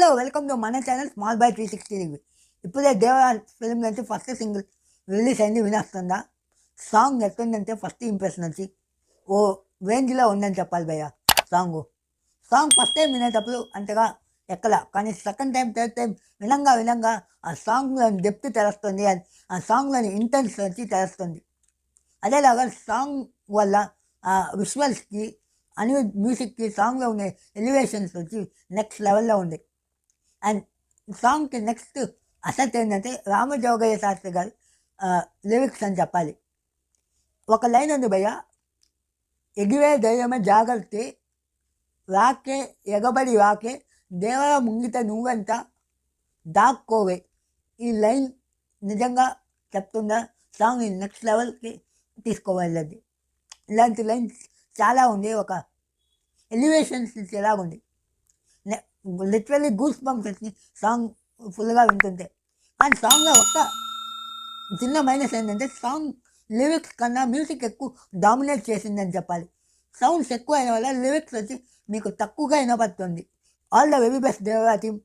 Hello welcome to మన channel small by 360 review. ఇప్పుడే Devara film నుంచి ఫస్ట్ సింగిల్ రిలీజ్ అయింది, వినేస్తుందా? సాంగ్ ఎట్లుందంటే ఫస్ట్ ఇంప్రెషన్ వచ్చి ఓ రేంజ్లో ఉందని చెప్పాలి భయ్య. సాంగ్ ఫస్ట్ టైం వినేటప్పుడు అంతగా ఎక్కల, కానీ సెకండ్ టైం థర్డ్ టైం వినంగా ఆ సాంగ్లోని డెప్త్ తెలుస్తుంది, ఆ సాంగ్లోని ఇంటెన్స్ వచ్చి తెలుస్తుంది. అదేలాగా సాంగ్ వల్ల ఆ విజువల్స్కి అనిరుద్ మ్యూజిక్కి సాంగ్లో ఉండే ఎలివేషన్స్ వచ్చి నెక్స్ట్ లెవెల్లో ఉంది. అండ్ సాంగ్కి నెక్స్ట్ అసెట్ ఏంటంటే రామజోగయ్య శాస్త్రి గారి లిరిక్స్ అని చెప్పాలి. ఒక లైన్ ఉంది భయ్య, ఎగిరే ధైర్యమే జాగ్రత్త రాకే ఎగబడి రాకే దేవర ముంగిట నువ్వెంత దాక్కోవే. ఈ లైన్ నిజంగా చెప్తుందా సాంగ్ నెక్స్ట్ లెవెల్కి తీసుకోవాలి. ఇలాంటి లైన్స్ చాలా ఉంది, ఒక ఎలివేషన్స్ ఎలాగుంది, లిటరల్లీ గూస్ బంప్స్ వచ్చి సాంగ్ ఫుల్గా వింటుంటే. అండ్ సాంగ్లో ఒక్క చిన్న మైనస్ ఏంటంటే సాంగ్ లిరిక్స్ కన్నా మ్యూజిక్ ఎక్కువ డామినేట్ చేసిందని చెప్పాలి. సౌండ్స్ ఎక్కువ అయిన వల్ల లిరిక్స్ వచ్చి మీకు తక్కువగా వినపడుతుంది. All the very best Devara team.